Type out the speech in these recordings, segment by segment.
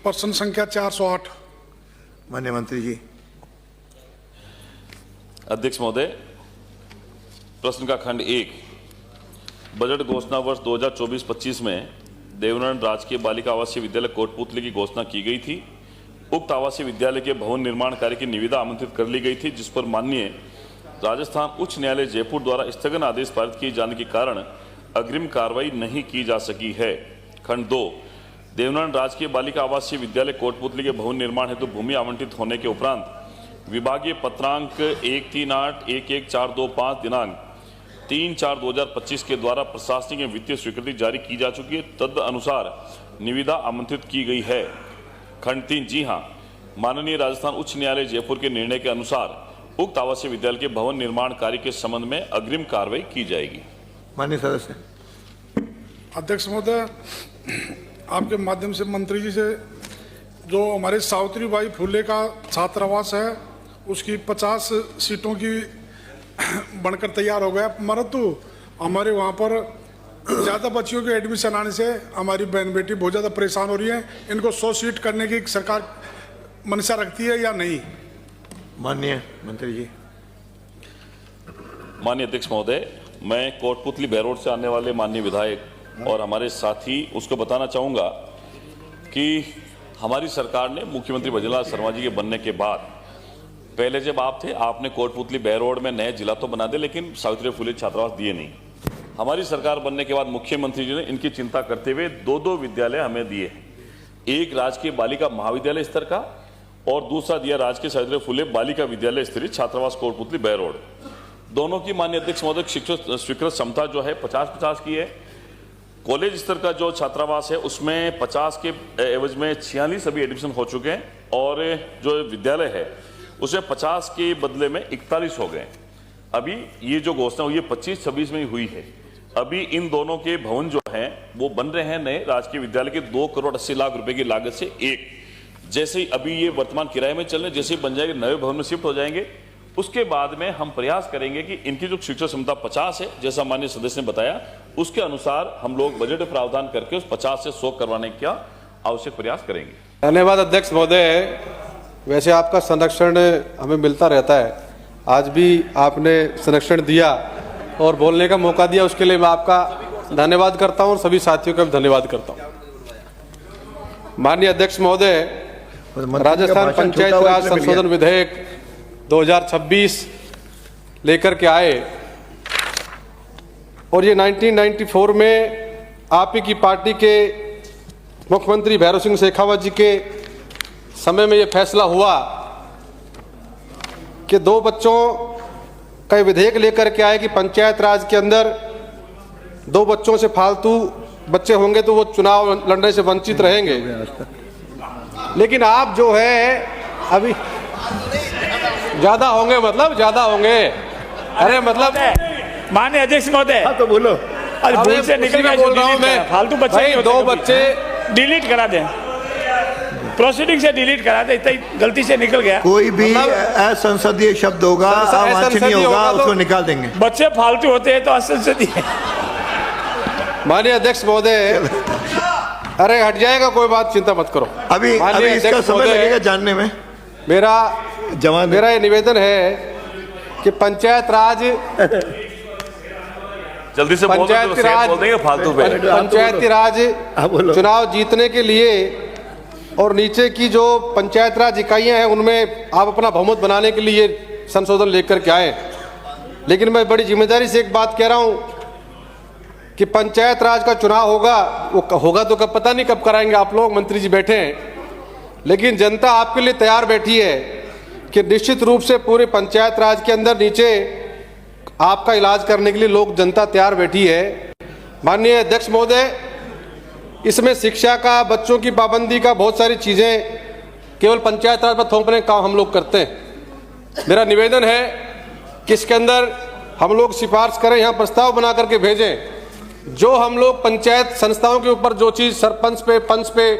प्रश्न संख्या 408। माननीय मंत्री जी। अध्यक्ष महोदय, प्रश्न का खंड 1, बजट घोषणा वर्ष 2024-25 में देवनारायण राजकीय बालिका आवासीय विद्यालय कोटपुतली की घोषणा की गई थी। उक्त आवासीय विद्यालय के भवन निर्माण कार्य की निविदा आमंत्रित कर ली गई थी, जिस पर माननीय राजस्थान उच्च न्यायालय जयपुर द्वारा स्थगन आदेश पारित किए जाने के कारण अग्रिम कार्रवाई नहीं की जा सकी है। खंड 2, देवनारायण राजकीय बालिका आवासीय विद्यालय कोटपुतली के भवन निर्माण हेतु भूमि आवंटित होने के उपरांत विभागीय पत्रांक 13811425 दिनांक 3/4/2025 के द्वारा प्रशासनिक एवं वित्तीय स्वीकृति जारी की जा चुकी है। तद अनुसार निविदा आमंत्रित की गई है। खंड 3, जी हां, माननीय राजस्थान उच्च न्यायालय जयपुर के निर्णय के अनुसार उक्त आवासीय विद्यालय के भवन निर्माण कार्य के संबंध में अग्रिम कार्रवाई की जाएगी। माननीय सदस्य। अध्यक्ष महोदय, आपके माध्यम से मंत्री जी से जो हमारे सावित्रीबाई फुले का छात्रावास है उसकी 50 सीटों की बनकर तैयार हो गया, परंतु हमारे वहाँ पर ज़्यादा बच्चियों के एडमिशन आने से हमारी बहन बेटी बहुत ज़्यादा परेशान हो रही है। इनको 100 सीट करने की सरकार मंशा रखती है या नहीं? माननीय मंत्री जी। माननीय अध्यक्ष महोदय, मैं कोटपुतली बहरोड से आने वाले माननीय विधायक और हमारे साथी उसको बताना चाहूँगा कि हमारी सरकार ने मुख्यमंत्री भजनलाल शर्मा जी के बनने के बाद पहले जब आप थे, आपने कोटपुतली बहरोड में नए जिला तो बना दे, लेकिन सावित्रीबाई फुले छात्रावास दिए नहीं। हमारी सरकार बनने के बाद मुख्यमंत्री जी ने इनकी चिंता करते हुए 2 विद्यालय हमें दिए। एक राजकीय बालिका महाविद्यालय स्तर का और दूसरा दिया राजकीय सावित्रीबाई फुले बालिका विद्यालय स्तरीय छात्रावास कोटपुतली बहरोड। दोनों की माननीय अध्यक्ष महोदय शिक्षक स्वीकृत क्षमता जो है 50-50 की है। कॉलेज स्तर का जो छात्रावास है उसमें 50 के एवज में 46 अभी एडमिशन हो चुके हैं और जो विद्यालय है उसमें 50 के बदले में 41 हो गए। अभी ये जो घोषणा हुई है 25-26 में ही हुई है। अभी इन दोनों के भवन जो हैं वो बन रहे हैं नए राजकीय विद्यालय के 2,80,00,000 रुपए की लागत से एक। जैसे ही अभी ये वर्तमान किराए में चल रहे, जैसे ही बन जाएंगे नए भवन में शिफ्ट हो जाएंगे, उसके बाद में हम प्रयास करेंगे कि इनकी जो शिक्षक क्षमता 50 है, जैसा माननीय सदस्य ने बताया, उसके अनुसार हम लोग बजट में प्रावधान करके उस 50 से 100 करवाने का आवश्यक प्रयास करेंगे। धन्यवाद अध्यक्ष महोदय। वैसे आपका संरक्षण हमें मिलता रहता है, आज भी आपने संरक्षण दिया और बोलने का मौका दिया, उसके लिए मैं आपका धन्यवाद करता हूं और सभी साथियों का भी धन्यवाद करता हूं। माननीय अध्यक्ष महोदय, राजस्थान पंचायत राज संशोधन विधेयक 2026 लेकर के आए और ये 1994 में आप ही की पार्टी के मुख्यमंत्री भैरव सिंह शेखावत जी के समय में ये फैसला हुआ कि 2 बच्चों का विधेयक लेकर के आए कि पंचायत राज के अंदर 2 बच्चों से फालतू बच्चे होंगे तो वो चुनाव लड़ने से वंचित रहेंगे। लेकिन आप जो है अभी ज्यादा होंगे, मतलब ज्यादा होंगे, अरे मतलब माननीय अध्यक्ष महोदय। हाँ तो बोलो। आज भूल से निकल गया, बोल रहा हूं मैं, फालतू बच्चे 2 बच्चे डिलीट करा दें, प्रोसीडिंग से डिलीट करा दे, इतना गलती से निकल गया। कोई भी असंसदीय शब्द होगा, अवांछनीय होगा, उसको निकाल देंगे। बच्चे फालतू होते हैं तो असंसदीय। माननीय अध्यक्ष महोदय, अरे हट जाएगा, कोई बात चिंता मत करो। अभी इसका समय लगेगा जानने में। मेरा ये निवेदन है कि पंचायत राज जल्दी से पंचायती राज चुनाव जीतने के लिए और नीचे की जो पंचायत राज इकाइयां हैं उनमें आप अपना बहुमत बनाने के लिए संशोधन लेकर के आए। लेकिन मैं बड़ी जिम्मेदारी से एक बात कह रहा हूं कि पंचायत राज का चुनाव होगा, वो होगा तो कब पता नहीं कब कराएंगे आप लोग, मंत्री जी बैठे हैं, लेकिन जनता आपके लिए तैयार बैठी है कि निश्चित रूप से पूरे पंचायत राज के अंदर नीचे आपका इलाज करने के लिए लोग जनता तैयार बैठी है। माननीय अध्यक्ष महोदय, इसमें शिक्षा का, बच्चों की पाबंदी का, बहुत सारी चीज़ें केवल पंचायत राज पर थोपने का काम हम लोग करते हैं। मेरा निवेदन है कि इसके अंदर हम लोग सिफारिश करें, यहाँ प्रस्ताव बना करके भेजें, जो हम लोग पंचायत संस्थाओं के ऊपर जो चीज़ सरपंच पे, पंच पे,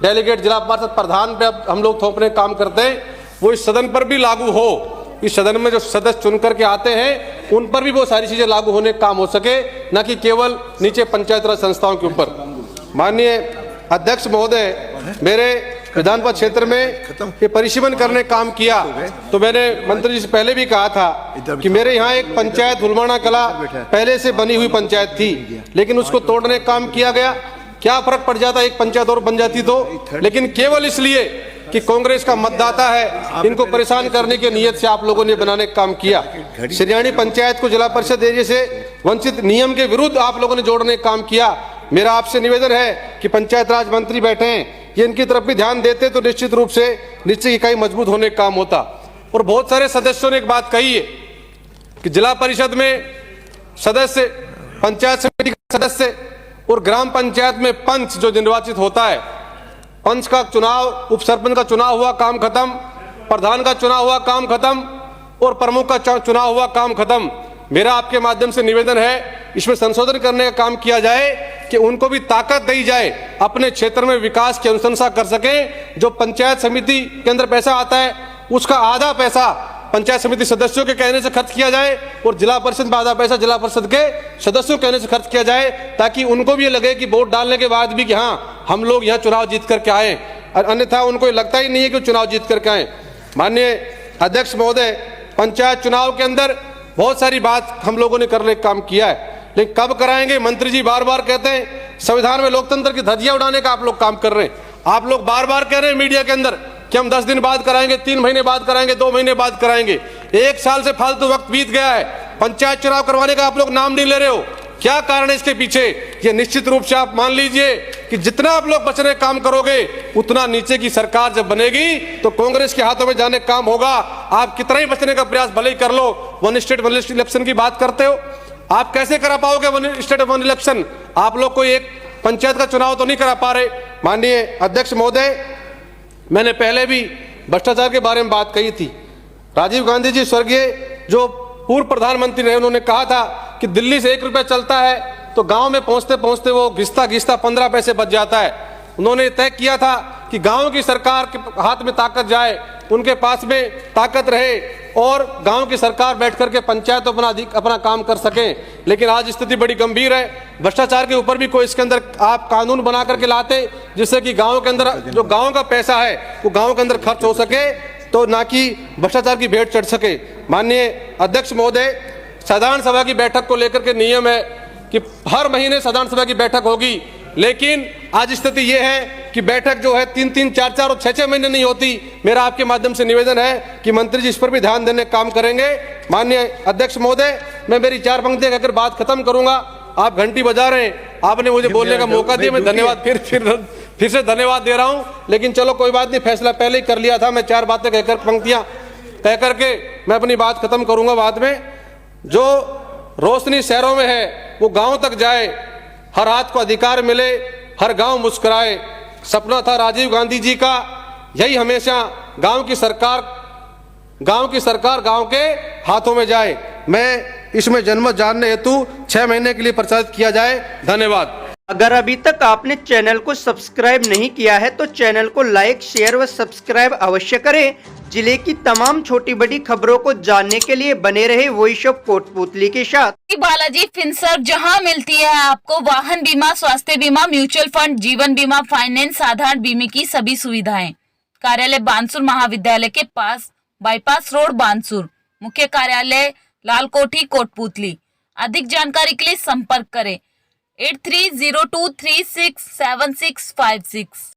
डेलीगेट, जिला पार्षद, प्रधान पे हम लोग थोपने का काम करते हैं, वो इस सदन पर भी लागू हो। इस सदन में जो सदस्य चुन करके आते हैं उन पर भी वो सारी चीजें लागू होने का काम हो सके, न कि केवल नीचे पंचायत राज संस्थाओं के ऊपर। माननीय अध्यक्ष महोदय, मेरे विधानसभा क्षेत्र में ये परिसीमन करने काम किया, तो मैंने मंत्री जी से पहले भी कहा था कि मेरे यहाँ एक पंचायत हुलमाना कला पहले से बनी हुई पंचायत थी, लेकिन उसको तोड़ने का काम किया गया। क्या फर्क पड़ जाता एक पंचायत और बन जाती तो, लेकिन केवल इसलिए कि कांग्रेस का मतदाता है, इनको परेशान करने की नीयत से आप लोगों ने बनाने का काम किया। सिरयाणी पंचायत को जिला परिषद एरिया से वंचित नियम के विरुद्ध आप लोगों ने जोड़ने का काम किया। मेरा आपसे निवेदन है कि पंचायत राज मंत्री बैठे हैं, ये इनकी तरफ भी ध्यान देते तो निश्चित रूप से निश्चित इकाई मजबूत होने का काम होता। और बहुत सारे सदस्यों ने एक बात कही है कि जिला परिषद में सदस्य, पंचायत समिति का सदस्य और ग्राम पंचायत में पंच जो निर्वाचित होता है, पंच का चुनाव, उप सरपंच का चुनाव हुआ काम खत्म, प्रधान का चुनाव हुआ काम खत्म और प्रमुख का चुनाव हुआ काम खत्म। मेरा आपके माध्यम से निवेदन है इसमें संशोधन करने का काम किया जाए कि उनको भी ताकत दी जाए, अपने क्षेत्र में विकास की अनुशंसा कर सके। जो पंचायत समिति के अंदर पैसा आता है उसका आधा पैसा पंचायत समिति सदस्यों के कहने से खर्च किया जाए और जिला परिषद में आधा पैसा जिला परिषद के सदस्यों के कहने से खर्च किया जाए, ताकि उनको भी ये लगे कि वोट डालने के बाद भी कि हाँ हम लोग यहाँ चुनाव जीत करके आए, अन्यथा उनको ये लगता ही नहीं है कि चुनाव जीत करके आए। माननीय अध्यक्ष महोदय, पंचायत चुनाव के अंदर बहुत सारी बात हम लोगों ने करने का काम किया है, लेकिन कब कराएंगे? मंत्री जी बार बार कहते हैं संविधान में लोकतंत्र की धज्जियां उड़ाने का आप लोग काम कर रहे हैं। आप लोग बार बार कह रहे हैं मीडिया के अंदर कि हम 10 दिन बाद कराएंगे, 3 महीने बाद कराएंगे, 2 महीने बाद कराएंगे। 1 साल से फालतू वक्त बीत गया है, पंचायत चुनाव करवाने का आप लोग नाम नहीं ले रहे हो। क्या कारण है इसके पीछे? ये निश्चित रूप से आप मान लीजिए कि जितना आप लोग बचने काम करोगे उतना नीचे की सरकार जब बनेगी तो कांग्रेस के हाथों में जाने का काम होगा। आप कितना ही बचने का प्रयास भले ही कर लो, वन स्टेट वन इलेक्शन की बात करते हो, आप कैसे करा पाओगे वन स्टेट वन इलेक्शन? आप लोग कोई एक पंचायत का चुनाव तो नहीं करा पा रहे। माननीय अध्यक्ष महोदय, मैंने पहले भी भ्रष्टाचार के बारे में बात कही थी। राजीव गांधी जी स्वर्गीय जो पूर्व प्रधानमंत्री रहे, उन्होंने कहा था कि दिल्ली से 1 रुपया चलता है तो गांव में पहुंचते पहुंचते वो घिसता घिसता 15 पैसे बच जाता है। उन्होंने तय किया था कि गांव की सरकार के हाथ में ताकत जाए, उनके पास में ताकत रहे और गांव की सरकार बैठ करके पंचायत अपना काम कर सके। लेकिन आज स्थिति बड़ी गंभीर है। भ्रष्टाचार के ऊपर भी कोई इसके अंदर आप कानून बना करके लाते जिससे कि गांव के अंदर जो गांव का पैसा है वो गांव के अंदर खर्च हो सके, तो ना कि भ्रष्टाचार की भेंट चढ़ सके। माननीय अध्यक्ष महोदय, साधारण सभा की बैठक को लेकर के नियम है कि हर महीने साधारण सभा की बैठक होगी, लेकिन आज स्थिति यह है कि बैठक जो है 3-3, 4-4 और 6-6 महीने नहीं होती। मेरा आपके माध्यम से निवेदन है कि मंत्री जी इस पर भी ध्यान देने का काम करेंगे। माननीय अध्यक्ष महोदय, मैं मेरी 4 पंक्तियां कहकर बात खत्म करूंगा। आप घंटी बजा रहे हैं, आपने मुझे बोलने का मौका दिया, मैं धन्यवाद फिर से धन्यवाद दे रहा हूं। लेकिन चलो कोई बात नहीं, फैसला पहले ही कर लिया था। मैं 4 बातें कहकर पंक्तियां कह करके मैं अपनी बात खत्म करूंगा बाद में। जो रोशनी शहरों में है वो गांव तक जाए, हर हाथ को अधिकार मिले, हर गांव मुस्कुराए। सपना था राजीव गांधी जी का, यही हमेशा गांव की सरकार गांव के हाथों में जाए। मैं इसमें जनमत जानने हेतु 6 महीने के लिए प्रचारित किया जाए। धन्यवाद। अगर अभी तक आपने चैनल को सब्सक्राइब नहीं किया है तो चैनल को लाइक, शेयर व सब्सक्राइब अवश्य करें। जिले की तमाम छोटी बड़ी खबरों को जानने के लिए बने रहे वॉइस ऑफ कोटपुतली के साथ। बालाजी फिनसर्व, जहां मिलती है आपको वाहन बीमा, स्वास्थ्य बीमा, म्यूचुअल फंड, जीवन बीमा, फाइनेंस, साधारण बीमे की सभी सुविधाएं। कार्यालय बानसूर महाविद्यालय के पास, बाईपास रोड, बानसूर। मुख्य कार्यालय लाल कोठी, कोटपुतली। अधिक जानकारी के लिए संपर्क करें 8302367656।